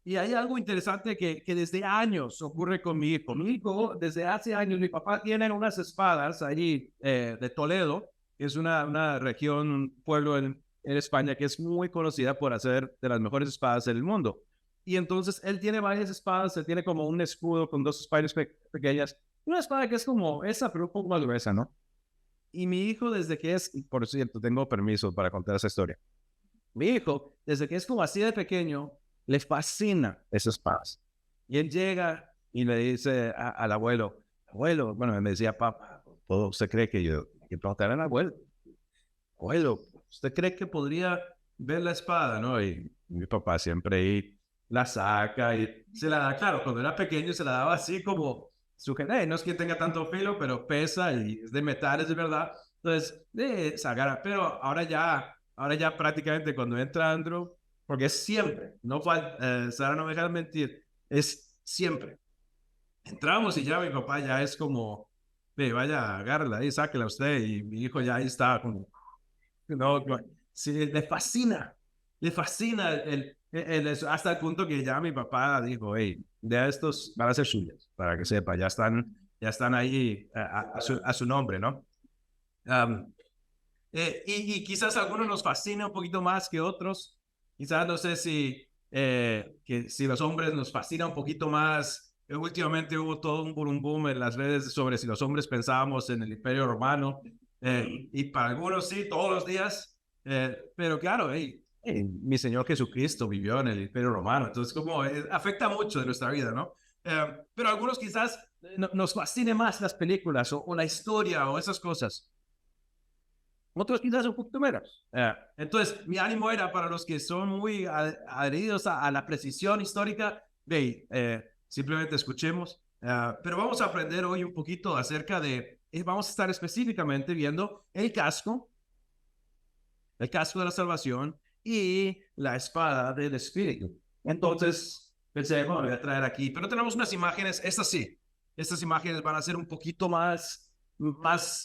Y hay algo interesante que desde años ocurre con mi hijo. Mi hijo, desde hace años, mi papá tiene unas espadas allí de Toledo, que es una región, un pueblo en España que es muy conocida por hacer de las mejores espadas del mundo. Y entonces él tiene varias espadas, él tiene como un escudo con dos espadas pequeñas, una espada que es como esa, pero un poco más gruesa, ¿no? Y mi hijo, desde que es, por cierto, tengo permiso para contar esa historia. Mi hijo, desde que es como así de pequeño, le fascina esas espadas. Y él llega y le dice al abuelo, abuelo, bueno, me decía, papá, ¿todo usted cree que yo, que preguntar al abuelo, abuelo, ¿usted cree que podría ver la espada, no? Y mi papá siempre ahí la saca y se la da, claro, cuando era pequeño se la daba así como, no es que tenga tanto filo, pero pesa y es de metal, es de verdad. Entonces, sacar, pero ahora ya prácticamente cuando entra Andrew, porque es siempre, no falta, Sara no me deja mentir, es siempre. Entramos y ya mi papá ya es como, ve, vaya, agárrala ahí, sáquela usted, y mi hijo ya ahí está como, no, sí, le fascina hasta el punto que ya mi papá dijo, hey, de estos van a ser suyos, para que sepa, ya están ahí a su nombre, ¿no? Um, y quizás algunos nos fascina un poquito más que otros. Quizás no sé si los hombres nos fascina un poquito más. Últimamente hubo todo un boom boom en las redes sobre si los hombres pensábamos en el Imperio Romano. Y para algunos sí, todos los días. Pero claro, mi Señor Jesucristo vivió en el Imperio Romano. Entonces, como afecta mucho de nuestra vida, ¿no? Pero algunos quizás nos fascine más las películas o la historia o esas cosas. Otros quizás un poquito menos. Entonces, mi ánimo era para los que son muy adheridos a la precisión histórica, simplemente escuchemos. Pero vamos a aprender hoy un poquito acerca vamos a estar específicamente viendo el casco de la salvación y la espada del Espíritu. Entonces, pensé, bueno, voy a traer aquí, pero tenemos unas imágenes, estas imágenes van a ser un poquito más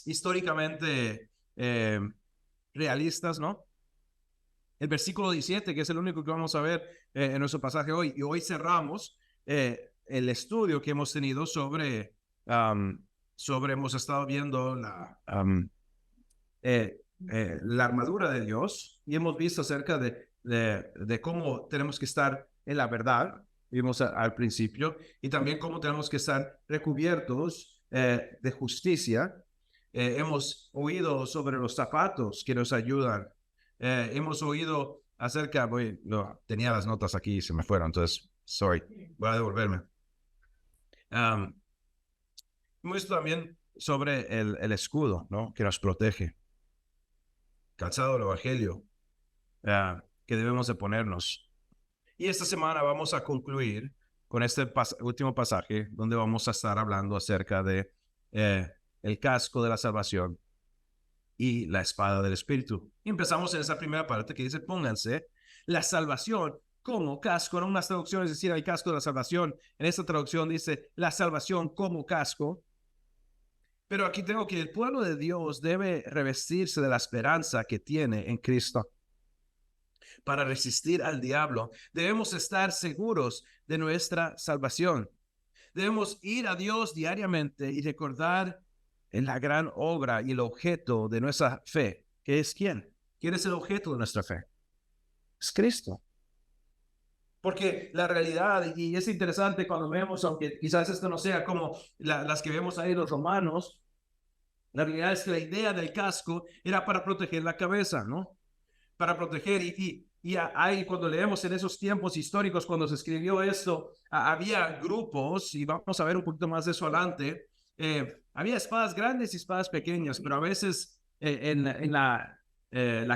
históricamente realistas, ¿no? El versículo 17, que es el único que vamos a ver en nuestro pasaje hoy, y hoy cerramos el estudio que hemos tenido hemos estado viendo la armadura de Dios y hemos visto acerca de cómo tenemos que estar en la verdad, vimos al principio, y también cómo tenemos que estar recubiertos de justicia. Hemos oído sobre los zapatos que nos ayudan. Hemos oído acerca, no, tenía las notas aquí y se me fueron, entonces, sorry, voy a devolverme. Hemos visto también sobre el escudo, ¿no? Que nos protege. Calzado del Evangelio, que debemos de ponernos. Y esta semana vamos a concluir con este último pasaje donde vamos a estar hablando acerca de el casco de la salvación y la espada del Espíritu. Y empezamos en esa primera parte que dice, pónganse la salvación como casco. En unas traducciones decir el casco de la salvación. En esta traducción dice la salvación como casco. Pero aquí tengo que el pueblo de Dios debe revestirse de la esperanza que tiene en Cristo. Para resistir al diablo, debemos estar seguros de nuestra salvación. Debemos ir a Dios diariamente y recordar en la gran obra y el objeto de nuestra fe, que es ¿quién? ¿Quién es el objeto de nuestra fe? Es Cristo. Porque la realidad, y es interesante cuando vemos, aunque quizás esto no sea como las que vemos ahí los romanos, la realidad es que la idea del casco era para proteger la cabeza, ¿no? Para proteger. Y ahí cuando leemos en esos tiempos históricos, cuando se escribió esto, había grupos, y vamos a ver un poquito más de eso adelante, había espadas grandes y espadas pequeñas, pero a veces la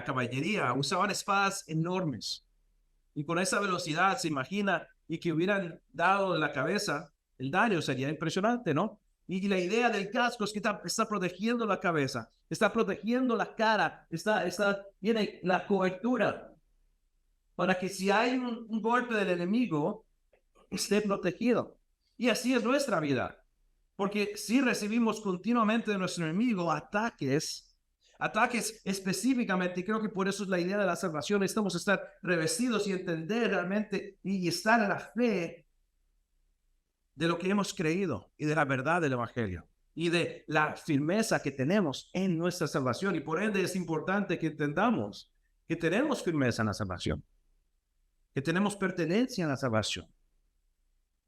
caballería usaban espadas enormes. Y con esa velocidad se imagina y que hubieran dado en la cabeza, el daño sería impresionante, ¿no? Y la idea del casco es que está protegiendo la cabeza, está protegiendo la cara, viene la cobertura para que si hay un golpe del enemigo, esté protegido. Y así es nuestra vida, porque si recibimos continuamente de nuestro enemigo ataques, ataques específicamente, y creo que por eso es la idea de la salvación. Necesitamos estar revestidos y entender realmente y estar en la fe de lo que hemos creído y de la verdad del Evangelio y de la firmeza que tenemos en nuestra salvación. Y por ende es importante que entendamos que tenemos firmeza en la salvación, que tenemos pertenencia en la salvación.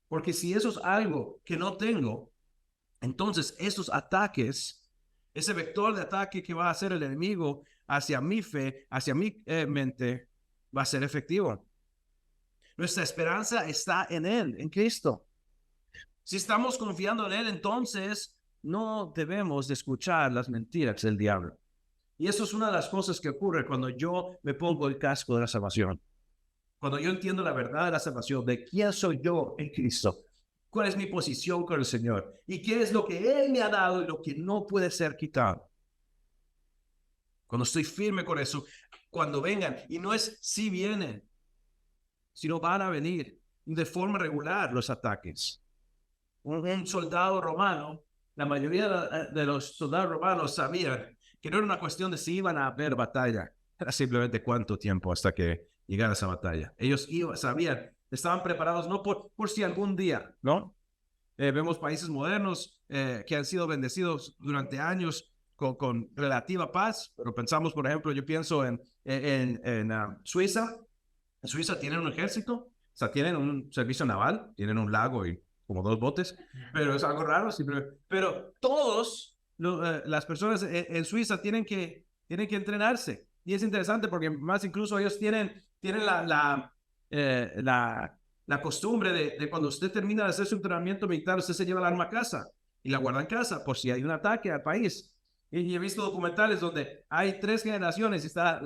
Porque si eso es algo que no tengo, entonces esos ataques, ese vector de ataque que va a hacer el enemigo hacia mi fe, hacia mi mente, va a ser efectivo. Nuestra esperanza está en Él, en Cristo. Si estamos confiando en Él, entonces no debemos de escuchar las mentiras del diablo. Y eso es una de las cosas que ocurre cuando yo me pongo el casco de la salvación. Cuando yo entiendo la verdad de la salvación, de quién soy yo en Cristo, cuál es mi posición con el Señor y qué es lo que Él me ha dado y lo que no puede ser quitado. Cuando estoy firme con eso, cuando vengan, y no es si vienen, sino van a venir de forma regular los ataques. Un soldado romano, la mayoría de los soldados romanos sabían que no era una cuestión de si iban a haber batalla, era simplemente cuánto tiempo hasta que llegara esa batalla. Ellos sabían, estaban preparados no por si algún día, ¿no? Vemos países modernos que han sido bendecidos durante años con relativa paz, pero pensamos, por ejemplo, yo pienso en Suiza. En Suiza tienen un ejército, o sea, tienen un servicio naval, tienen un lago y como 2 botes, pero es algo raro, pero todos las personas en Suiza tienen que entrenarse. Y es interesante porque más incluso ellos tienen la costumbre de cuando usted termina de hacer su entrenamiento militar, usted se lleva el arma a casa y la guarda en casa por si hay un ataque al país. Y he visto documentales donde hay 3 generaciones y está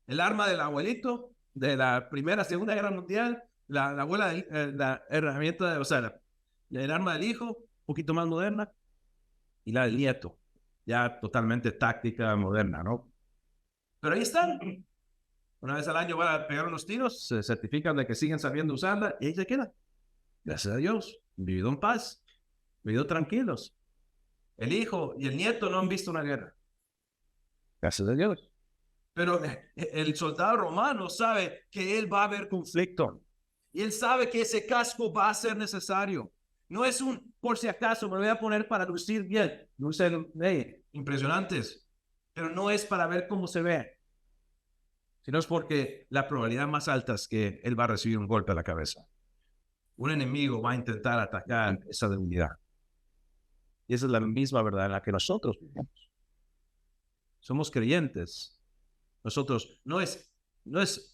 el arma del abuelito de la Primera, Segunda Guerra Mundial, la abuela, la herramienta, o sea, el arma del hijo, un poquito más moderna, y la del nieto, ya totalmente táctica moderna, ¿no? Pero ahí están. Una vez al año van a pegar unos tiros, se certifican de que siguen sabiendo usarla y ahí se quedan. Gracias a Dios, vivido en paz, vivido tranquilos. El hijo y el nieto no han visto una guerra. Gracias a Dios. Pero el soldado romano sabe que él va a haber conflicto. Y él sabe que ese casco va a ser necesario. No es un, por si acaso, me lo voy a poner para lucir bien. Lucen impresionantes. Pero no es para ver cómo se ve. Sino es porque la probabilidad más alta es que él va a recibir un golpe a la cabeza. Un enemigo va a intentar atacar esa debilidad. Y esa es la misma verdad en la que nosotros vivimos. Somos creyentes. Nosotros no es,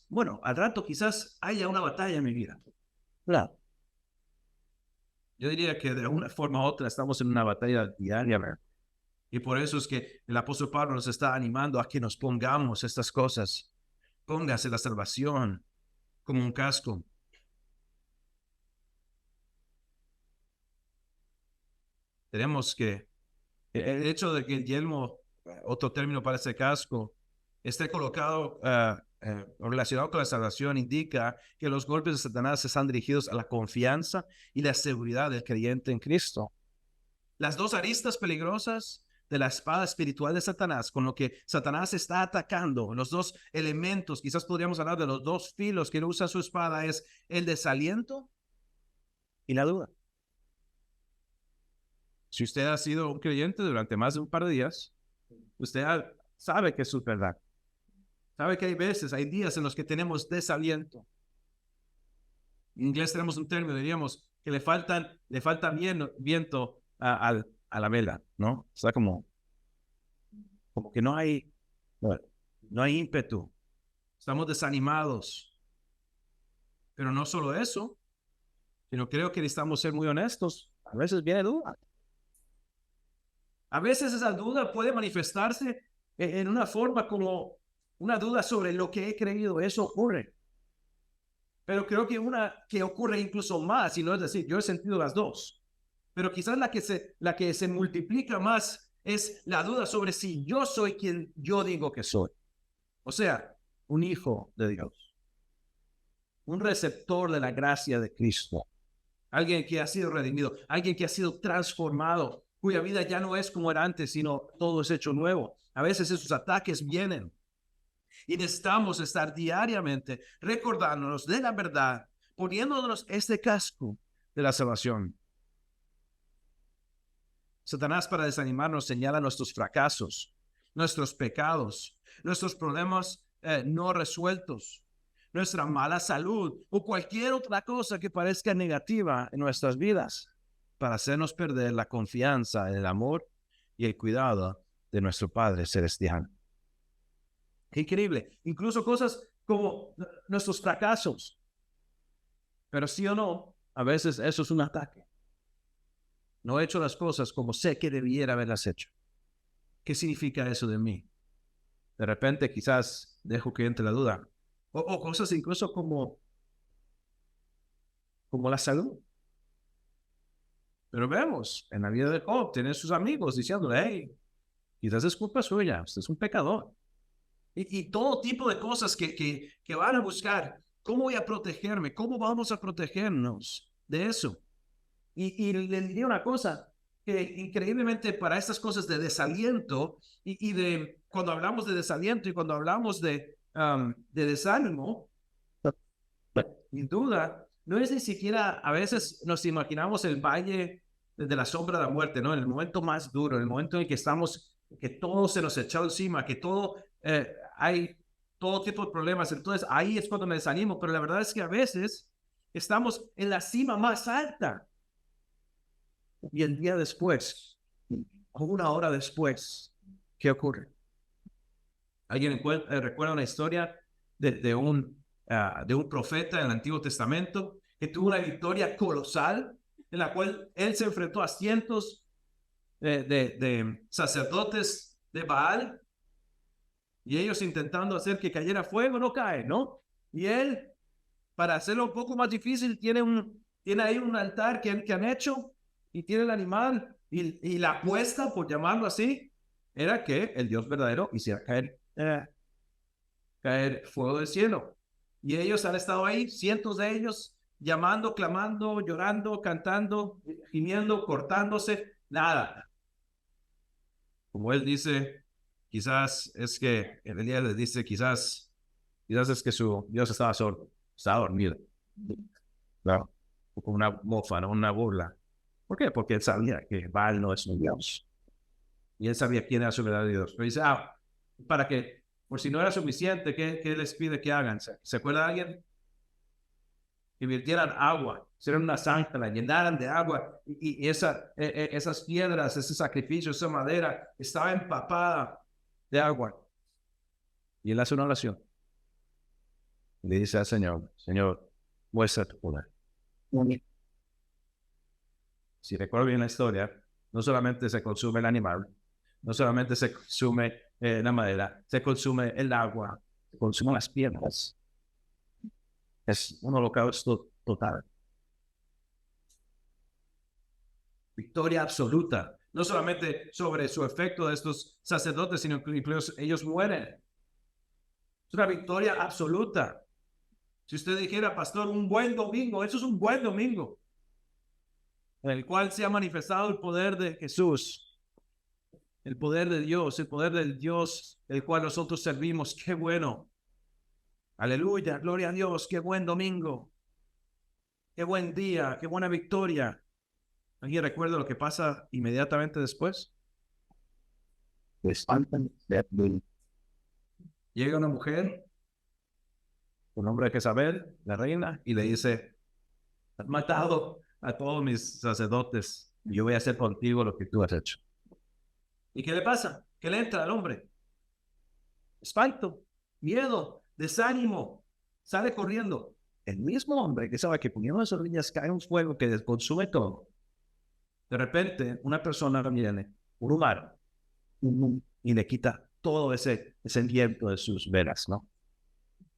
bueno, al rato quizás haya una batalla en mi vida. Claro. Yo diría que de una forma u otra estamos en una batalla diaria. Y por eso es que el apóstol Pablo nos está animando a que nos pongamos estas cosas. Póngase la salvación como un casco. Tenemos que, el hecho de que el yelmo, otro término para ese casco, esté colocado relacionado con la salvación, indica que los golpes de Satanás están dirigidos a la confianza y la seguridad del creyente en Cristo. Las 2 aristas peligrosas de la espada espiritual de Satanás, con lo que Satanás está atacando, los 2 elementos, quizás podríamos hablar de los 2 filos que usa su espada, es el desaliento y la duda. Si usted ha sido un creyente durante más de un par de días, usted sabe que es su verdad. Sabe que hay veces, hay días en los que tenemos desaliento. En inglés tenemos un término, diríamos, que le falta viento a la vela, ¿no? O sea, como que no hay ímpetu. Estamos desanimados. Pero no solo eso, sino creo que necesitamos ser muy honestos. A veces viene duda. A veces esa duda puede manifestarse en una forma como una duda sobre lo que he creído. Eso ocurre. Pero creo que una que ocurre incluso más, y no es decir, yo he sentido las 2, pero quizás la que se multiplica más es la duda sobre si yo soy quien yo digo que soy. O sea, un hijo de Dios, un receptor de la gracia de Cristo, alguien que ha sido redimido, alguien que ha sido transformado, cuya vida ya no es como era antes, sino todo es hecho nuevo. A veces esos ataques vienen y necesitamos estar diariamente recordándonos de la verdad, poniéndonos este casco de la salvación. Satanás, para desanimarnos, señala nuestros fracasos, nuestros pecados, nuestros problemas no resueltos, nuestra mala salud o cualquier otra cosa que parezca negativa en nuestras vidas, para hacernos perder la confianza en el amor y el cuidado de nuestro Padre Celestial. Qué increíble. Incluso cosas como nuestros fracasos. Pero sí o no, a veces eso es un ataque. No he hecho las cosas como sé que debiera haberlas hecho. ¿Qué significa eso de mí? De repente quizás dejo que entre la duda. O cosas incluso como la salud. Pero vemos, en la vida de Job, tiene sus amigos diciéndole, hey, quizás es culpa suya, usted es un pecador. Y todo tipo de cosas que van a buscar. ¿Cómo voy a protegerme? ¿Cómo vamos a protegernos de eso? Y le diría una cosa, que increíblemente para estas cosas de desaliento y de cuando hablamos de desaliento y cuando hablamos de desánimo, sin duda, no es ni siquiera, a veces nos imaginamos el valle de la sombra de la muerte, ¿no? En el momento más duro, en el momento en el que estamos, que todo se nos echó encima, que todo, hay todo tipo de problemas. Entonces ahí es cuando me desanimo, pero la verdad es que a veces estamos en la cima más alta. Y el día después, o una hora después, ¿qué ocurre? ¿Alguien recuerda una historia de un profeta en el Antiguo Testamento que tuvo una victoria colosal en la cual él se enfrentó a cientos de sacerdotes de Baal y ellos intentando hacer que cayera fuego, no cae, ¿no? Y él, para hacerlo un poco más difícil, tiene ahí un altar que han hecho y tiene el animal y la apuesta, por llamarlo así, era que el Dios verdadero hiciera caer fuego del cielo. Y ellos han estado ahí, cientos de ellos, llamando, clamando, llorando, cantando, gimiendo, cortándose, nada. Como él dice, quizás es que, en el día les dice, quizás es que su Dios estaba sordo, estaba dormido. Claro, como una mofa, ¿no? Una burla. ¿Por qué? Porque él sabía que Baal no es un Dios. Y él sabía quién era su verdadero Dios. Pero dice, para que, por si no era suficiente, ¿qué les pide que hagan? ¿Se acuerda de alguien? Que virtieran agua, hicieran una zanja, la llenaran de agua y esas piedras, ese sacrificio, esa madera estaba empapada de agua. Y él hace una oración. Le dice al Señor, Señor, muestra tu poder. Si recuerdo bien la historia, no solamente se consume el animal, no solamente se consume la madera, se consume el agua, se consumen las piedras. Es un holocausto total. Victoria absoluta. No solamente sobre su efecto de estos sacerdotes, sino que incluso ellos mueren. Es una victoria absoluta. Si usted dijera, pastor, un buen domingo, eso es un buen domingo, en el cual se ha manifestado el poder de Jesús, el poder de Dios, el poder del Dios el cual nosotros servimos. Qué bueno. Aleluya, gloria a Dios, qué buen domingo, qué buen día, qué buena victoria. ¿Alguien recuerda lo que pasa inmediatamente después? Llega una mujer, su nombre es Jezabel, la reina, y le dice, has matado a todos mis sacerdotes, y yo voy a hacer contigo lo que tú has hecho. ¿Y qué le pasa? ¿Qué le entra al hombre? Espanto, miedo, desánimo, sale corriendo. El mismo hombre que sabe que poniendo las orillas cae un fuego que consume todo. De repente, una persona viene, un humano, y le quita todo ese viento de sus velas, ¿no?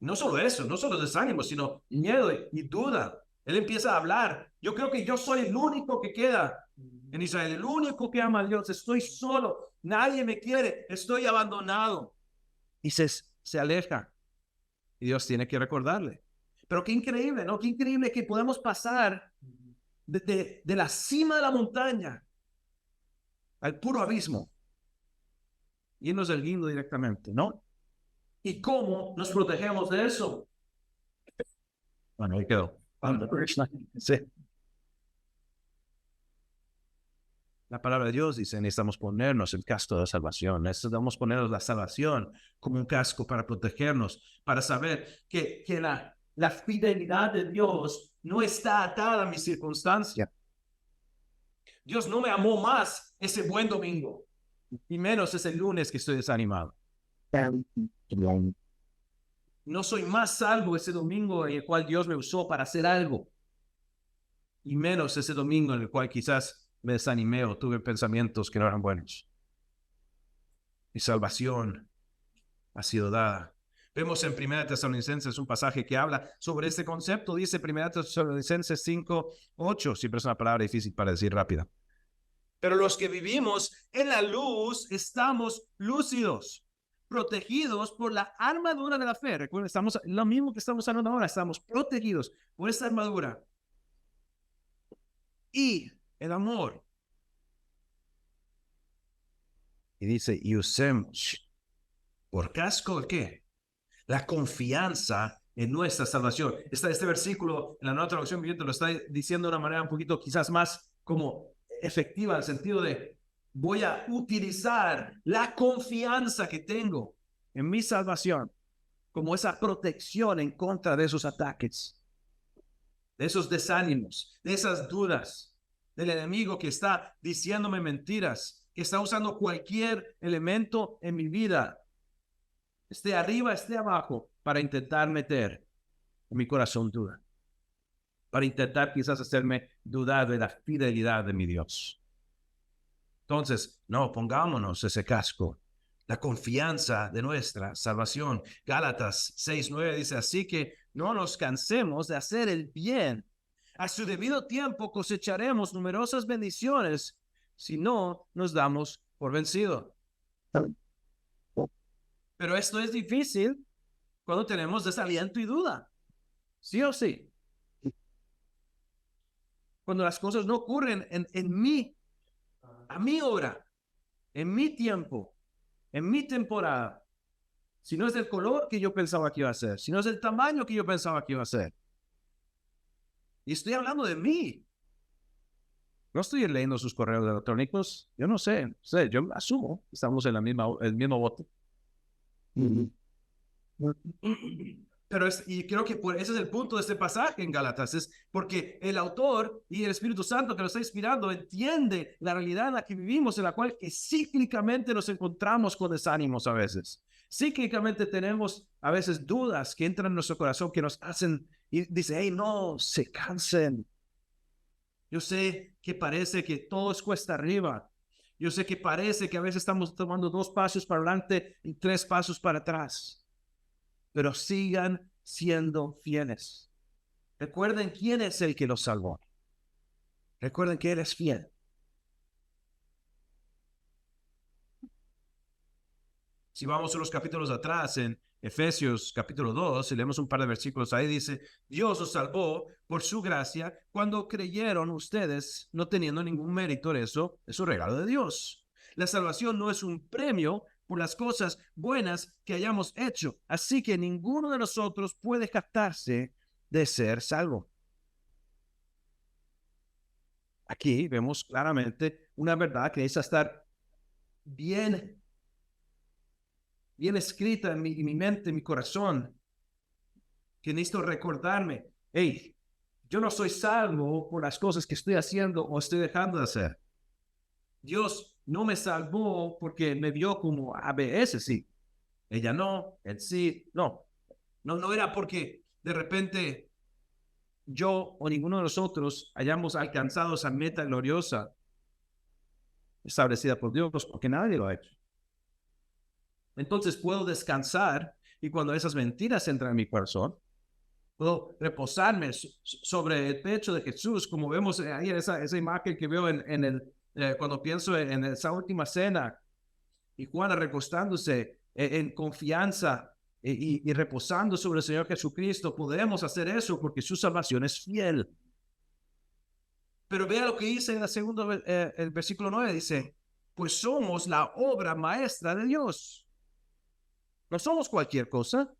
No solo eso, no solo desánimo, sino miedo y duda. Él empieza a hablar. Yo creo que yo soy el único que queda en Israel, el único que ama a Dios. Estoy solo, nadie me quiere, estoy abandonado. Y se aleja. Y Dios tiene que recordarle. Pero qué increíble, ¿no? Qué increíble que podamos pasar de la cima de la montaña al puro abismo. irnos del guindo directamente, ¿no? ¿Y cómo nos protegemos de eso? Bueno, ahí quedó. Sí. La palabra de Dios dice, necesitamos ponernos el casco de salvación. Necesitamos ponernos la salvación como un casco para protegernos, para saber que la fidelidad de Dios no está atada a mi circunstancia. Dios no me amó más ese buen domingo, y menos ese lunes que estoy desanimado. No soy más salvo ese domingo en el cual Dios me usó para hacer algo, y menos ese domingo en el cual quizás me desanimé o tuve pensamientos que no eran buenos. Mi salvación ha sido dada. Vemos en 1 Tesalonicenses un pasaje que habla sobre este concepto. Dice 1 Tesalonicenses 5:8. Siempre es una palabra difícil para decir rápida. Pero los que vivimos en la luz estamos lúcidos, protegidos por la armadura de la fe. Recuerden, estamos lo mismo que estamos hablando ahora. Estamos protegidos por esta armadura. Y el amor. Y dice, y usemos por casco, ¿el qué? La confianza en nuestra salvación. Este versículo en la Nueva Traducción Viviente lo está diciendo de una manera un poquito quizás más como efectiva, en el sentido de voy a utilizar la confianza que tengo en mi salvación como esa protección en contra de esos ataques, de esos desánimos, de esas dudas, del enemigo que está diciéndome mentiras, que está usando cualquier elemento en mi vida, esté arriba, esté abajo, para intentar meter en mi corazón duda, para intentar quizás hacerme dudar de la fidelidad de mi Dios. Entonces, no, pongámonos ese casco, la confianza de nuestra salvación. Gálatas 6:9 dice, así que no nos cansemos de hacer el bien. A su debido tiempo cosecharemos numerosas bendiciones si no nos damos por vencido. Pero esto es difícil cuando tenemos desaliento y duda. ¿Sí o sí? Cuando las cosas no ocurren en mí, a mi hora, en mi tiempo, en mi temporada, si no es del color que yo pensaba que iba a ser, si no es del tamaño que yo pensaba que iba a ser. Y estoy hablando de mí. No estoy leyendo sus correos electrónicos. Yo no sé, yo asumo que estamos en el mismo bote. Pero y creo que ese es el punto de este pasaje en Gálatas, es porque el autor y el Espíritu Santo que lo está inspirando entiende la realidad en la que vivimos, en la cual que cíclicamente nos encontramos con desánimos a veces. Cíclicamente tenemos a veces dudas que entran en nuestro corazón que nos hacen y dice, hey, no se cansen. Yo sé que parece que todo es cuesta arriba. Yo sé que parece que a veces estamos tomando 2 pasos para adelante y 3 pasos para atrás. Pero sigan siendo fieles. Recuerden quién es el que los salvó. Recuerden que Él es fiel. Si vamos a los capítulos atrás, en Efesios capítulo 2, y leemos un par de versículos ahí, dice, Dios os salvó por su gracia cuando creyeron ustedes, no teniendo ningún mérito de eso, es un regalo de Dios. La salvación no es un premio por las cosas buenas que hayamos hecho, así que ninguno de nosotros puede jactarse de ser salvo. Aquí vemos claramente una verdad que necesita estar bien escrita en mi mente, en mi corazón, que necesito recordarme, hey, yo no soy salvo por las cosas que estoy haciendo o estoy dejando de hacer. Dios no me salvó porque me vio como ABS, sí. Ella no, él sí, no. No era porque de repente yo o ninguno de nosotros hayamos alcanzado esa meta gloriosa establecida por Dios, porque nadie lo ha hecho. Entonces puedo descansar y cuando esas mentiras entran en mi corazón, puedo reposarme sobre el pecho de Jesús, como vemos ahí en esa imagen que veo cuando pienso en esa última cena y Juana recostándose en confianza y reposando sobre el Señor Jesucristo. Podemos hacer eso porque su salvación es fiel. Pero vea lo que dice en el segundo, el versículo 9, dice, pues somos la obra maestra de Dios. No somos cualquier cosa.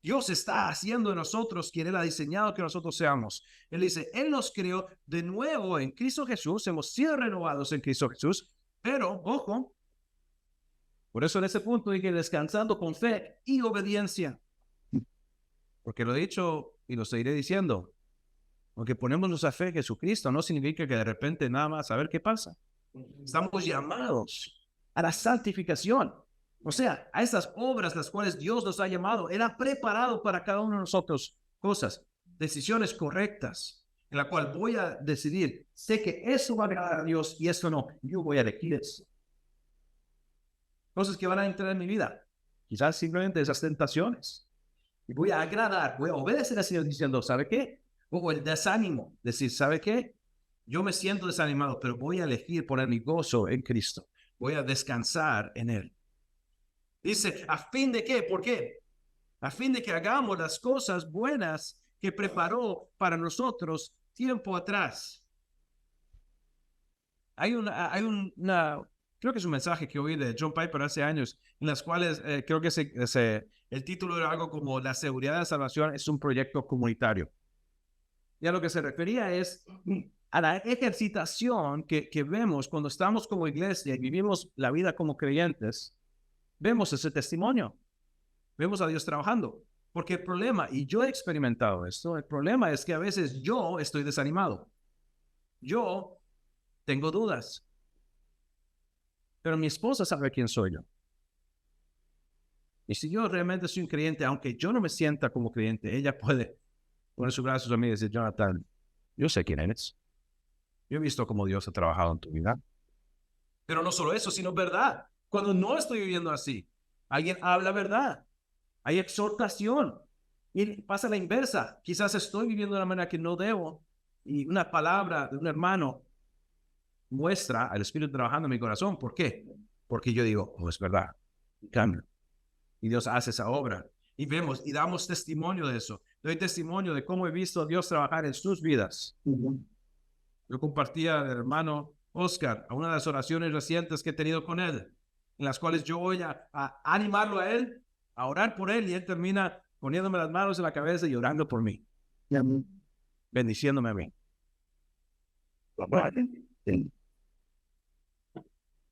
Dios está haciendo de nosotros quien Él ha diseñado que nosotros seamos. Él dice, Él nos creó de nuevo en Cristo Jesús, hemos sido renovados en Cristo Jesús, pero, ojo, por eso en ese punto dije descansando con fe y obediencia. Porque lo he dicho y lo seguiré diciendo. Aunque ponemos nuestra fe en Jesucristo, no significa que de repente nada más a ver qué pasa. Estamos llamados a la santificación. O sea, a esas obras las cuales Dios nos ha llamado. Él ha preparado para cada uno de nosotros cosas, decisiones correctas, en la cual voy a decidir, sé que eso va a agradar a Dios y eso no. Yo voy a elegir eso. Cosas que van a entrar en mi vida. Quizás simplemente esas tentaciones. Y voy a agradar, voy a obedecer al Señor diciendo, ¿sabe qué? O el desánimo, decir, ¿sabe qué? Yo me siento desanimado, pero voy a elegir poner mi gozo en Cristo. Voy a descansar en Él. Dice, ¿a fin de qué? ¿Por qué? A fin de que hagamos las cosas buenas que preparó para nosotros tiempo atrás. Hay una creo que es un mensaje que oí de John Piper hace años, en las cuales creo que el título era algo como La seguridad de la salvación es un proyecto comunitario. Y a lo que se refería es a la ejercitación que vemos cuando estamos como iglesia y vivimos la vida como creyentes. Vemos ese testimonio. Vemos a Dios trabajando. Porque el problema, y yo he experimentado esto, el problema es que a veces yo estoy desanimado. Yo tengo dudas. Pero mi esposa sabe quién soy yo. Y si yo realmente soy un creyente, aunque yo no me sienta como creyente, ella puede poner sus brazos a mí y decir, Jonathan, yo sé quién eres. Yo he visto cómo Dios ha trabajado en tu vida. Pero no solo eso, sino verdad. Cuando no estoy viviendo así, alguien habla verdad. Hay exhortación. Y pasa la inversa. Quizás estoy viviendo de una manera que no debo. Y una palabra de un hermano muestra al Espíritu trabajando en mi corazón. ¿Por qué? Porque yo digo, oh, es verdad. Cambio. Y Dios hace esa obra. Y vemos y damos testimonio de eso. Doy testimonio de cómo he visto a Dios trabajar en sus vidas. Yo compartía al hermano Oscar a una de las oraciones recientes que he tenido con él, en las cuales yo voy a animarlo a él, a orar por él, y él termina poniéndome las manos en la cabeza y orando por mí. Bendiciéndome a mí.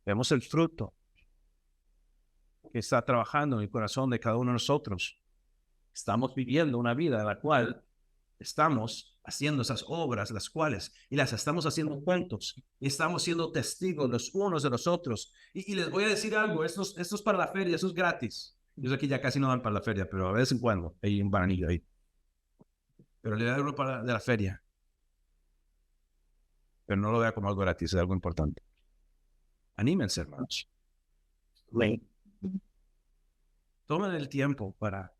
Vemos el fruto que está trabajando en el corazón de cada uno de nosotros. Estamos viviendo una vida en la cual estamos haciendo esas obras, las cuales, y las estamos haciendo juntos, y estamos siendo testigos los unos de los otros. Y les voy a decir algo, esto es para la feria, eso es gratis. Yo sé que ya casi no dan para la feria, pero a vez en cuando hay un bananillo ahí. Pero le doy uno de la feria. Pero no lo vea como algo gratis, es algo importante. Anímense, hermanos. Tomen el tiempo para,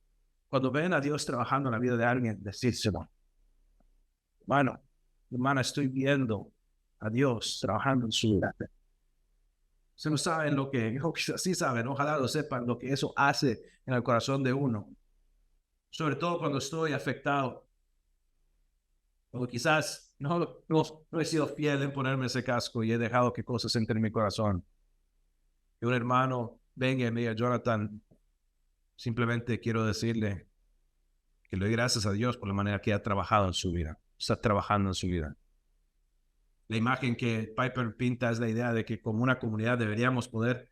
cuando ven a Dios trabajando en la vida de alguien, decírselo. Bueno, hermana, estoy viendo a Dios trabajando en su vida. Se no saben lo que, sí saben, ojalá lo sepan, lo que eso hace en el corazón de uno. Sobre todo cuando estoy afectado. O quizás no he sido fiel en ponerme ese casco y he dejado que cosas entren en mi corazón. Y un hermano venga y me diga, Jonathan, simplemente quiero decirle que le doy gracias a Dios por la manera que ha trabajado en su vida. Está trabajando en su vida. La imagen que Piper pinta es la idea de que como una comunidad deberíamos poder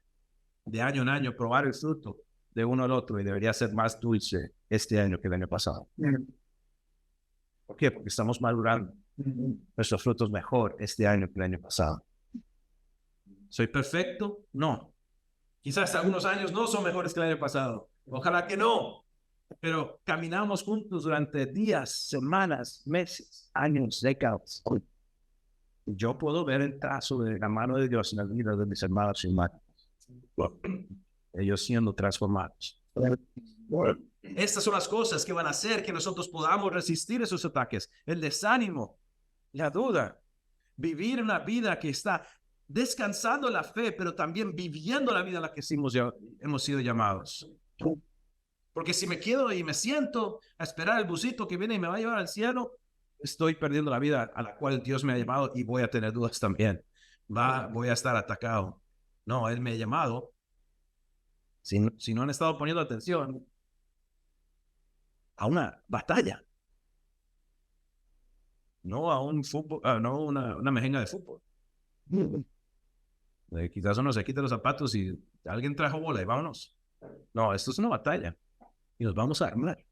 de año en año probar el fruto de uno al otro y debería ser más dulce este año que el año pasado. ¿Por qué? Porque estamos madurando. Nuestros frutos mejor este año que el año pasado. ¿Soy perfecto? No. Quizás algunos años no son mejores que el año pasado. Ojalá que no. Pero caminamos juntos durante días, semanas, meses, años, décadas. Yo puedo ver el trazo de la mano de Dios en la vida de mis hermanos y hermanas. Ellos siendo transformados. Estas son las cosas que van a hacer que nosotros podamos resistir esos ataques. El desánimo, la duda. Vivir una vida que está descansando en la fe, pero también viviendo la vida en la que hemos sido llamados. Porque si me quedo y me siento a esperar el busito que viene y me va a llevar al cielo, estoy perdiendo la vida a la cual Dios me ha llamado y voy a tener dudas también. voy a estar atacado. No, Él me ha llamado. Si no han estado poniendo atención, a una batalla, no a un fútbol, no una mejenga de fútbol. Quizás uno se quite los zapatos y alguien trajo bola y vámonos. No, esto es una batalla y nos vamos a armar.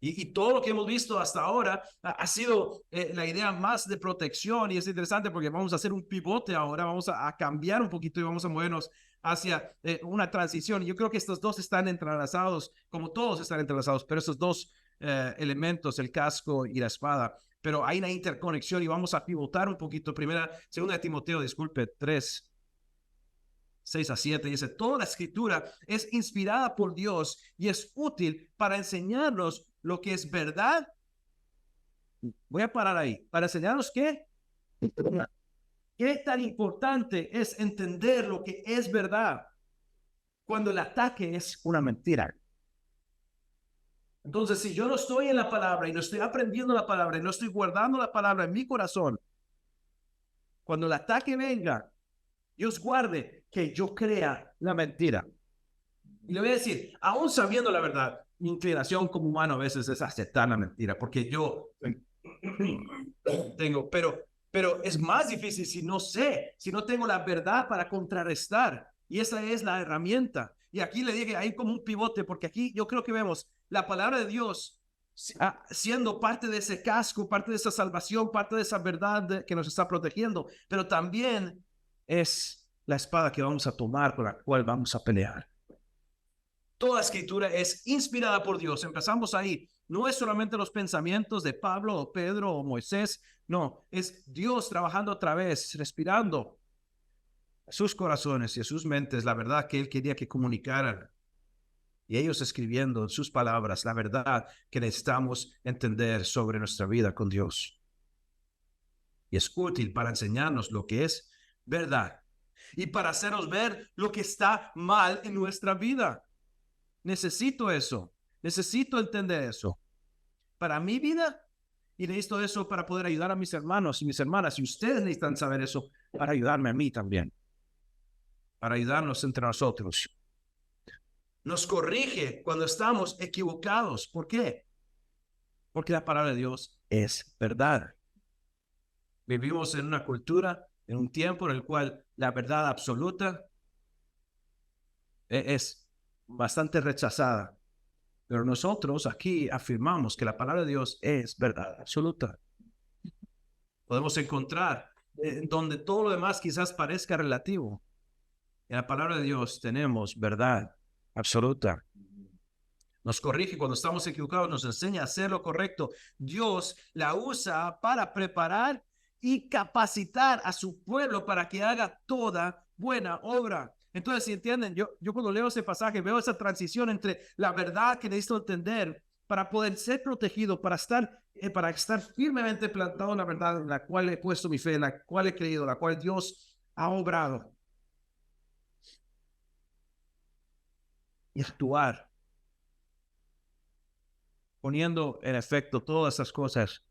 Y todo lo que hemos visto hasta ahora ha sido la idea más de protección, y es interesante porque vamos a hacer un pivote ahora, vamos a cambiar un poquito y vamos a movernos hacia una transición. Yo creo que estos dos están entrelazados, como todos están entrelazados, pero estos dos elementos, el casco y la espada, pero hay una interconexión y vamos a pivotar un poquito. Segunda de Timoteo, disculpe, 3:6-7, dice: toda la escritura es inspirada por Dios y es útil para enseñarnos lo que es verdad. Voy a parar ahí. Para enseñarnos qué tan importante es entender lo que es verdad cuando el ataque es una mentira. Entonces, si yo no estoy en la palabra y no estoy aprendiendo la palabra y no estoy guardando la palabra en mi corazón, cuando el ataque venga, Dios guarde que yo crea la mentira. Y le voy a decir, aún sabiendo la verdad, mi inclinación como humano a veces es aceptar la mentira, porque yo tengo, pero es más difícil si no tengo la verdad para contrarrestar. Y esa es la herramienta. Y aquí le dije, hay como un pivote, porque aquí yo creo que vemos la palabra de Dios siendo parte de ese casco, parte de esa salvación, parte de esa verdad que nos está protegiendo, pero también es la espada que vamos a tomar, con la cual vamos a pelear. Toda escritura es inspirada por Dios. Empezamos ahí. No es solamente los pensamientos de Pablo o Pedro o Moisés. No, es Dios trabajando a través, respirando a sus corazones y a sus mentes la verdad que Él quería que comunicaran. Y ellos escribiendo en sus palabras la verdad que necesitamos entender sobre nuestra vida con Dios. Y es útil para enseñarnos lo que es verdad y para hacernos ver lo que está mal en nuestra vida. Necesito eso. Necesito entender eso para mi vida, y necesito eso para poder ayudar a mis hermanos y mis hermanas. Y ustedes necesitan saber eso para ayudarme a mí también, para ayudarnos entre nosotros. Nos corrige cuando estamos equivocados. ¿Por qué? Porque la palabra de Dios es verdad. Vivimos en una cultura, en un tiempo en el cual la verdad absoluta es bastante rechazada. Pero nosotros aquí afirmamos que la palabra de Dios es verdad absoluta. Podemos encontrar donde todo lo demás quizás parezca relativo. En la palabra de Dios tenemos verdad absoluta. Nos corrige cuando estamos equivocados, nos enseña a hacer lo correcto. Dios la usa para preparar y capacitar a su pueblo para que haga toda buena obra. Entonces, si entienden, yo cuando leo ese pasaje veo esa transición entre la verdad que necesito entender para poder ser protegido, para estar firmemente plantado en la verdad en la cual he puesto mi fe, en la cual he creído, la cual Dios ha obrado. Y actuar poniendo en efecto todas esas cosas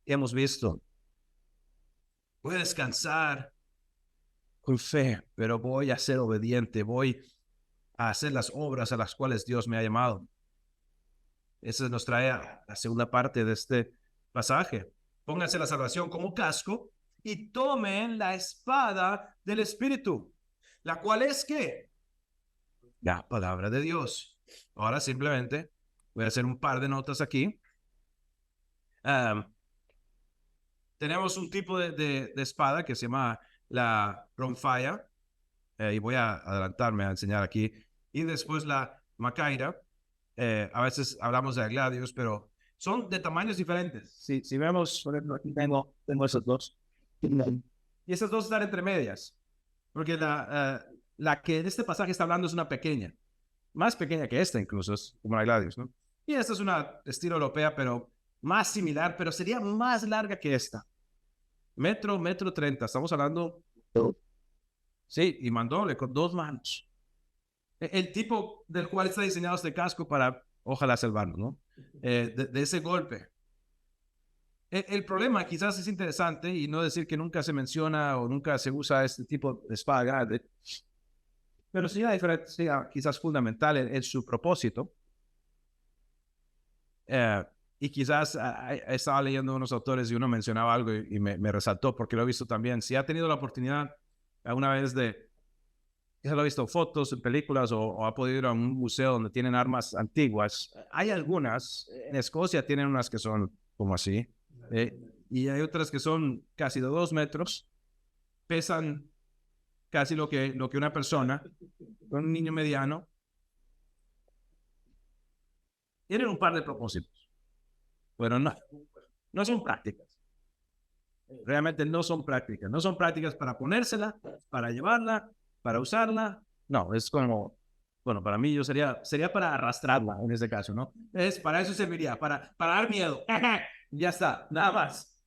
que hemos visto. Voy a descansar con fe, pero voy a ser obediente, voy a hacer las obras a las cuales Dios me ha llamado. Eso nos trae a la segunda parte de este pasaje. Pónganse la salvación como casco y tomen la espada del Espíritu, la cual es ¿qué? La palabra de Dios. Ahora simplemente voy a hacer un par de notas aquí. Tenemos un tipo de espada que se llama la Ronfaya, y voy a adelantarme a enseñar aquí. Y después la Macaira. A veces hablamos de gladios, pero son de tamaños diferentes. Si vemos, por ejemplo, aquí tengo esos dos. Y esas dos están entre medias. Porque la que en este pasaje está hablando es una pequeña. Más pequeña que esta incluso, es como la gladios, ¿no? Y esta es una estilo europea, pero más similar, pero sería más larga que esta. Metro 30. Estamos hablando. Sí, y mandóle con 2 manos. El tipo del cual está diseñado este casco para, ojalá salvarnos, ¿no? De ese golpe. El problema quizás es interesante y no decir que nunca se menciona o nunca se usa este tipo de espada grande, pero sí hay diferencia quizás fundamental en su propósito. Y quizás estaba leyendo unos autores y uno mencionaba algo y me resaltó porque lo he visto también. Si ha tenido la oportunidad alguna vez de, quizás lo ha visto en fotos, en películas o ha podido ir a un museo donde tienen armas antiguas, hay algunas, en Escocia tienen unas que son como así, y hay otras que son casi de 2 metros, pesan casi lo que una persona, con un niño mediano, tienen un par de propósitos, pero no son prácticas. Realmente no son prácticas. No son prácticas para ponérsela, para llevarla, para usarla. No, es como, bueno, para mí sería para arrastrarla en este caso, ¿no? Para eso serviría, para dar miedo. Ya está, nada más.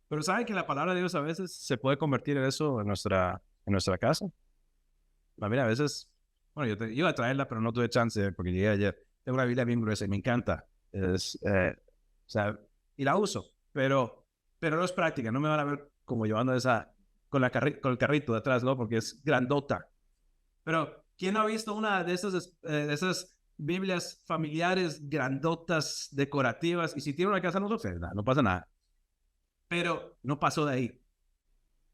Pero ¿saben que la palabra de Dios a veces se puede convertir en eso en nuestra casa? Mira, a veces, bueno, yo iba a traerla, pero no tuve chance porque llegué ayer. Tengo una Biblia bien gruesa y me encanta. O sea, y la uso, pero no es práctica. No me van a ver como llevando esa, con el carrito de atrás, ¿no? Porque es grandota. Pero, ¿quién no ha visto una de esas Biblias familiares grandotas, decorativas? Y si tiene una casa no se ofenda, no pasa nada. Pero no pasó de ahí.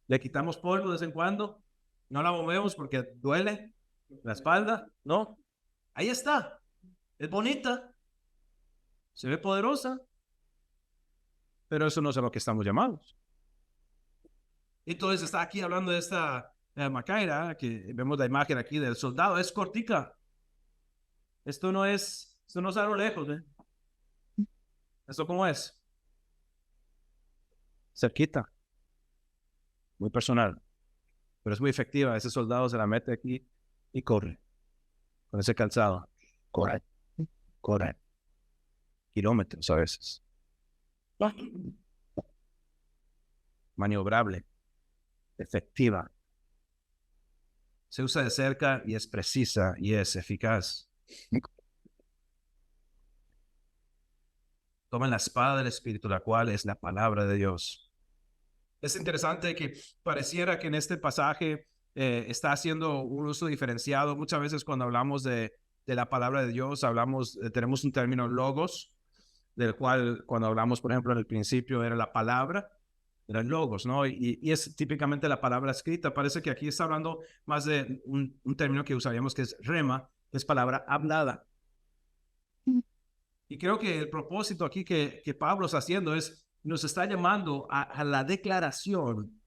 Le quitamos polvo de vez en cuando, no la movemos porque duele la espalda, ¿no? Ahí está, es bonita, se ve poderosa, pero eso no es a lo que estamos llamados. Entonces está aquí hablando de esta Macaira, que vemos la imagen aquí del soldado, es cortica. Esto no es a lo lejos, ¿eh? ¿Esto cómo es? Cerquita, muy personal, pero es muy efectiva. Ese soldado se la mete aquí y corre, con ese calzado. Corre. Kilómetros a veces. Maniobrable, efectiva. Se usa de cerca y es precisa y es eficaz. Toman la espada del Espíritu, la cual es la palabra de Dios. Es interesante que pareciera que en este pasaje está haciendo un uso diferenciado. Muchas veces cuando hablamos de la palabra de Dios, tenemos un término logos, del cual cuando hablamos, por ejemplo, en el principio era la palabra, eran logos, ¿no? Y es típicamente la palabra escrita. Parece que aquí está hablando más de un término que usaríamos que es rema, que es palabra hablada. Y creo que el propósito aquí que Pablo está haciendo nos está llamando a la declaración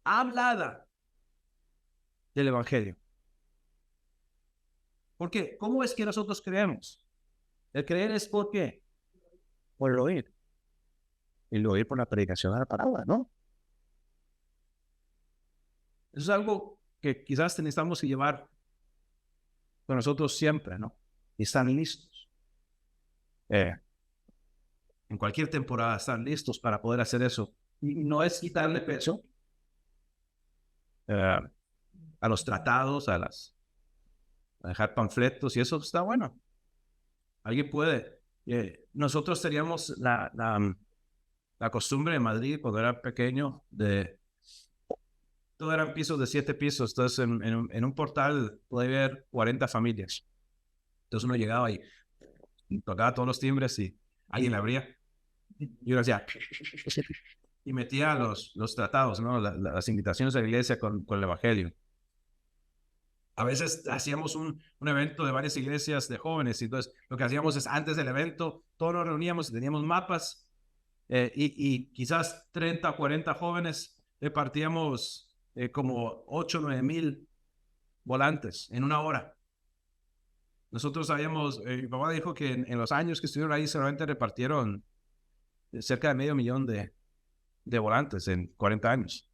hablada del Evangelio. ¿Por qué? ¿Cómo es que nosotros creemos? El creer es ¿por qué? Por el oír. Y el oír por la predicación de la palabra, ¿no? Eso es algo que quizás necesitamos llevar con nosotros siempre, ¿no? Y estar listos. En cualquier temporada, estar listos para poder hacer eso. Y no es quitarle peso a los tratados, a dejar panfletos, y eso está bueno. Alguien puede. Nosotros teníamos la costumbre en Madrid, cuando era pequeño, todo eran pisos de 7 pisos. Entonces, en un portal puede haber 40 familias. Entonces uno llegaba y tocaba todos los timbres y alguien le abría. Y uno hacía y metía los tratados, ¿no? Las invitaciones a la iglesia con el Evangelio. A veces hacíamos un evento de varias iglesias de jóvenes, y entonces lo que hacíamos es antes del evento, todos nos reuníamos y teníamos mapas, y quizás 30 o 40 jóvenes repartíamos como 8 o 9 mil volantes en una hora. Nosotros sabíamos, mi papá dijo que en los años que estuvieron ahí solamente repartieron cerca de 500,000 de volantes en 40 años.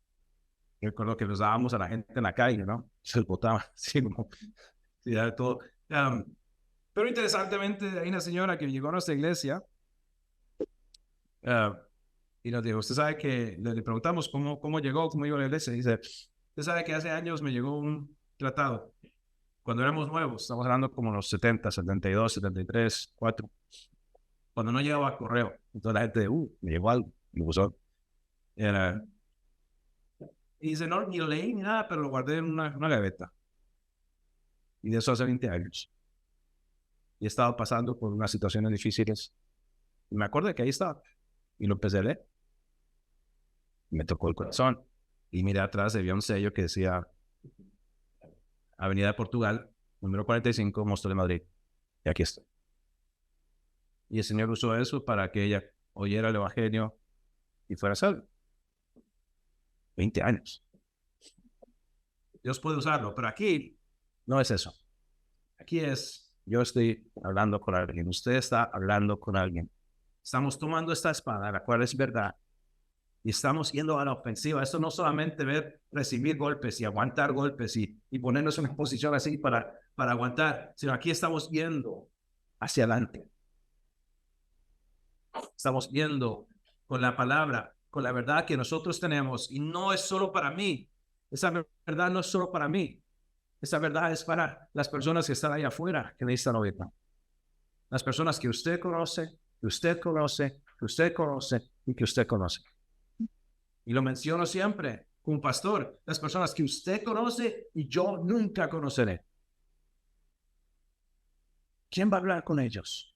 Recuerdo que los dábamos a la gente en la calle, ¿no? Se los botaban, así como, sí, de todo. Pero interesantemente, hay una señora que llegó a nuestra iglesia y nos dijo, usted sabe que, le preguntamos cómo llegó a la iglesia, y dice, usted sabe que hace años me llegó un tratado, cuando éramos nuevos, estamos hablando como los 70, 72, 73, 4. cuando no llegaba correo. Entonces la gente, me llegó algo, me gustó. Era, y dice, no, ni lo leí ni nada, pero lo guardé en una gaveta. Y de eso hace 20 años. Y he estado pasando por unas situaciones difíciles. Y me acuerdo que ahí estaba. Y lo empecé a leer. Y me tocó el corazón. Y miré atrás, había un sello que decía Avenida de Portugal, número 45, Móstoles de Madrid. Y aquí estoy. Y el Señor usó eso para que ella oyera el Evangelio y fuera salva. 20 años. Dios puede usarlo, pero aquí no es eso. Aquí es, yo estoy hablando con alguien, usted está hablando con alguien. Estamos tomando esta espada, la cual es verdad, y estamos yendo a la ofensiva. Esto no solamente recibir golpes y aguantar golpes y ponernos en una posición así para aguantar, sino aquí estamos yendo hacia adelante. Estamos yendo con la palabra, con la verdad que nosotros tenemos, y no es solo para mí. Esa verdad no es solo para mí. Esa verdad es para las personas que están ahí afuera, que necesitan oírla. Las personas que usted conoce, que usted conoce, que usted conoce y que usted conoce. Y lo menciono siempre como pastor, las personas que usted conoce y yo nunca conoceré. ¿Quién va a hablar con ellos?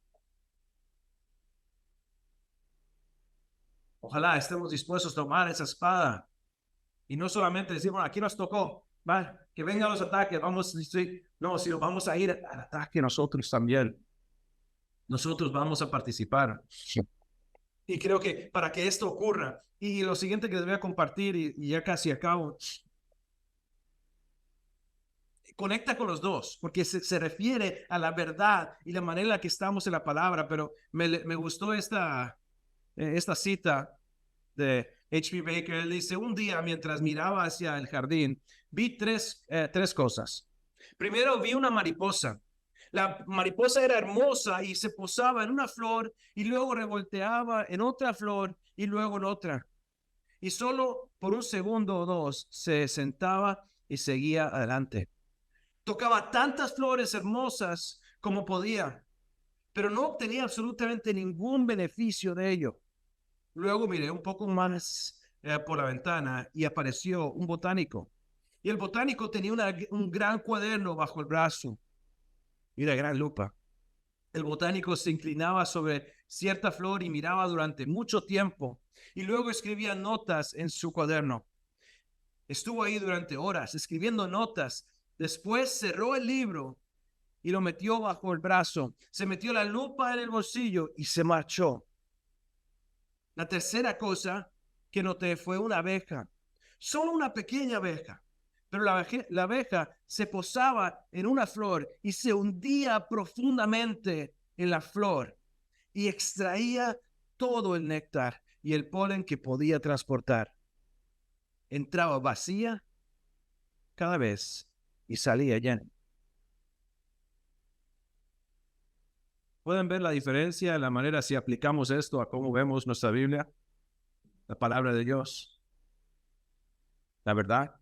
Ojalá estemos dispuestos a tomar esa espada y no solamente decir, bueno, aquí nos tocó, va, que vengan los ataques, vamos, no, sino vamos a ir al ataque nosotros también. Nosotros vamos a participar. Y creo que para que esto ocurra, y lo siguiente que les voy a compartir, y ya casi acabo, conecta con los dos, porque se refiere a la verdad y la manera en la que estamos en la palabra, pero me gustó esta cita de H.P. Baker. Él dice, un día mientras miraba hacia el jardín, vi tres cosas. Primero vi una mariposa. La mariposa era hermosa y se posaba en una flor y luego revolteaba en otra flor y luego en otra. Y solo por un segundo o dos se sentaba y seguía adelante. Tocaba tantas flores hermosas como podía, pero no obtenía absolutamente ningún beneficio de ello. Luego miré un poco más por la ventana y apareció un botánico. Y el botánico tenía un gran cuaderno bajo el brazo y una gran lupa. El botánico se inclinaba sobre cierta flor y miraba durante mucho tiempo y luego escribía notas en su cuaderno. Estuvo ahí durante horas escribiendo notas. Después cerró el libro y lo metió bajo el brazo. Se metió la lupa en el bolsillo y se marchó. La tercera cosa que noté fue una abeja, solo una pequeña abeja, pero la abeja se posaba en una flor y se hundía profundamente en la flor y extraía todo el néctar y el polen que podía transportar. Entraba vacía cada vez y salía llena. ¿Pueden ver la diferencia en la manera si aplicamos esto a cómo vemos nuestra Biblia? La palabra de Dios, la verdad.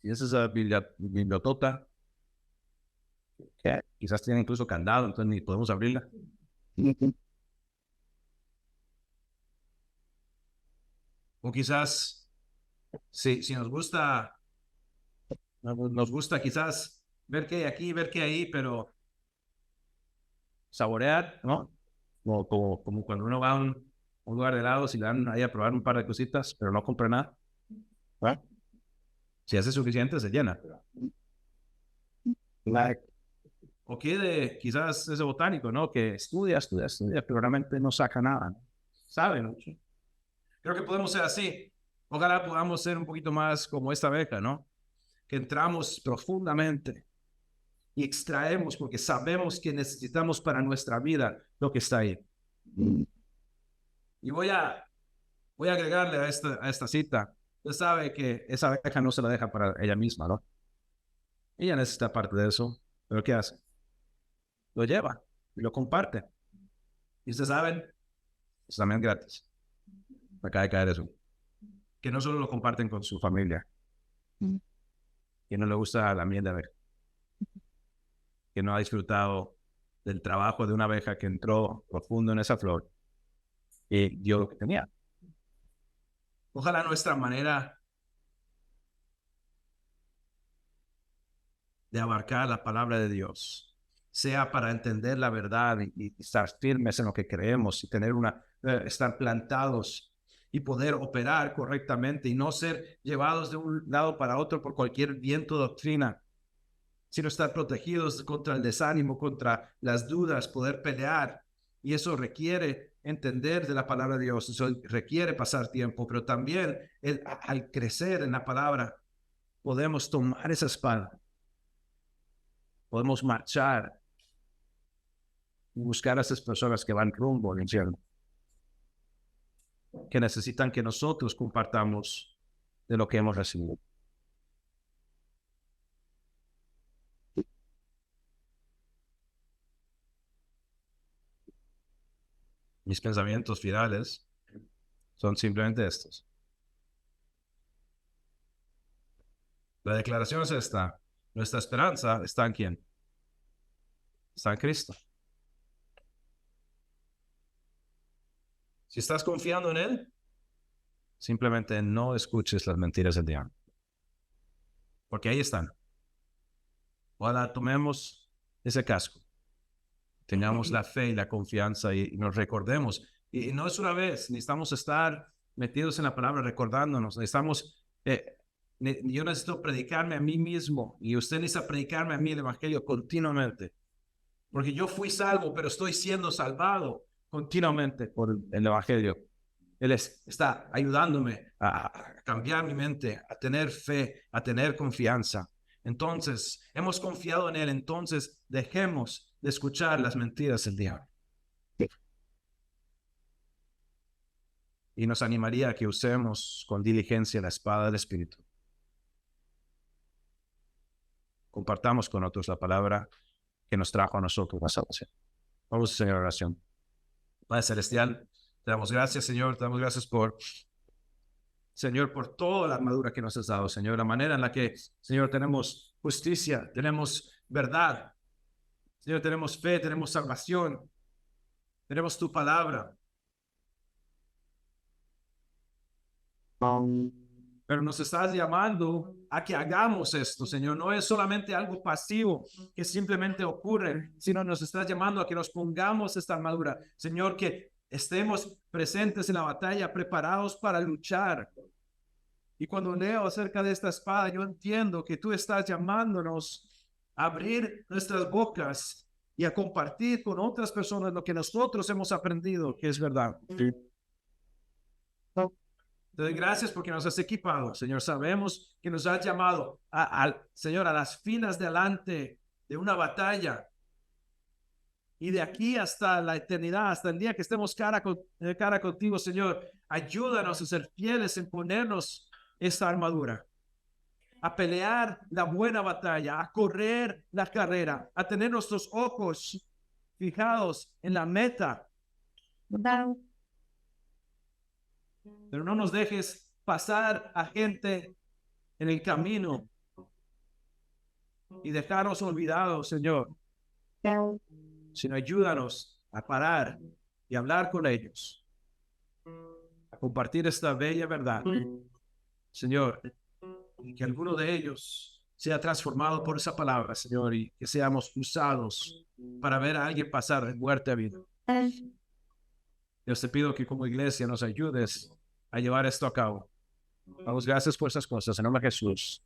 Si esa es la bibliotota, que quizás tiene incluso candado, entonces ni podemos abrirla. O quizás, si nos gusta quizás ver qué hay aquí, ver qué hay ahí, pero saborear, ¿no? Como cuando uno va a un lugar de helados y le dan ahí a probar un par de cositas, pero no compra nada. ¿Ah? Si hace suficiente, se llena. O quiere quizás ese botánico, ¿no? Que estudia, pero realmente no saca nada, ¿no? Sabe mucho. Creo que podemos ser así. Ojalá podamos ser un poquito más como esta abeja, ¿no? Que entramos profundamente y extraemos porque sabemos que necesitamos para nuestra vida lo que está ahí. Y voy a agregarle a esta cita. Usted sabe que esa abeja no se la deja para ella misma, ¿no? Ella necesita parte de eso, pero ¿qué hace? Lo lleva y lo comparte. Y ustedes saben, es también gratis. Acaba de caer eso. Que no solo lo comparten con su familia, que no le gusta la miel de abeja, que no ha disfrutado del trabajo de una abeja que entró profundo en esa flor y dio lo que tenía. Ojalá nuestra manera de abarcar la palabra de Dios sea para entender la verdad y estar firmes en lo que creemos y tener estar plantados y poder operar correctamente y no ser llevados de un lado para otro por cualquier viento de doctrina, sino estar protegidos contra el desánimo, contra las dudas, poder pelear. Y eso requiere entender de la palabra de Dios, eso requiere pasar tiempo, pero también al crecer en la palabra podemos tomar esa espada, podemos marchar y buscar a esas personas que van rumbo al infierno, que necesitan que nosotros compartamos de lo que hemos recibido. Mis pensamientos finales son simplemente estos. La declaración es esta: nuestra esperanza está en ¿quién? Está en Cristo. Si estás confiando en Él, simplemente no escuches las mentiras del diablo, porque ahí están. Ahora tomemos ese casco, tengamos la fe y la confianza y nos recordemos. Y no es una vez, necesitamos estar metidos en la palabra, recordándonos. Yo necesito predicarme a mí mismo y usted necesita predicarme a mí el evangelio continuamente, porque yo fui salvo, pero estoy siendo salvado continuamente por el evangelio. Él está ayudándome a cambiar mi mente, a tener fe, a tener confianza. Entonces, hemos confiado en Él, entonces dejemos de escuchar las mentiras del diablo. Y nos animaría a que usemos con diligencia la espada del Espíritu. Compartamos con otros la palabra que nos trajo a nosotros la salvación. Vamos a hacer oración. Padre Celestial, te damos gracias, Señor, te damos gracias Señor, por toda la armadura que nos has dado, Señor, la manera en la que, Señor, tenemos justicia, tenemos verdad, Señor, tenemos fe, tenemos salvación, tenemos tu palabra. Pero nos estás llamando a que hagamos esto, Señor. No es solamente algo pasivo que simplemente ocurre, sino nos estás llamando a que nos pongamos esta armadura, Señor, que estemos presentes en la batalla, preparados para luchar. Y cuando leo acerca de esta espada, yo entiendo que tú estás llamándonos a abrir nuestras bocas y a compartir con otras personas lo que nosotros hemos aprendido, que es verdad. Te doy gracias porque nos has equipado, Señor. Sabemos que nos has llamado, Señor, a las filas de adelante de una batalla. Y de aquí hasta la eternidad, hasta el día que estemos cara contigo, Señor, ayúdanos a ser fieles en ponernos esta armadura, a pelear la buena batalla, a correr la carrera, a tener nuestros ojos fijados en la meta. Pero no nos dejes pasar a gente en el camino y dejarnos olvidados, Señor, sino ayúdanos a parar y hablar con ellos, a compartir esta bella verdad, Señor, y que alguno de ellos sea transformado por esa palabra, Señor, y que seamos usados para ver a alguien pasar de muerte a vida. Dios, te pido que como iglesia nos ayudes a llevar esto a cabo. Damos gracias por esas cosas en nombre de Jesús.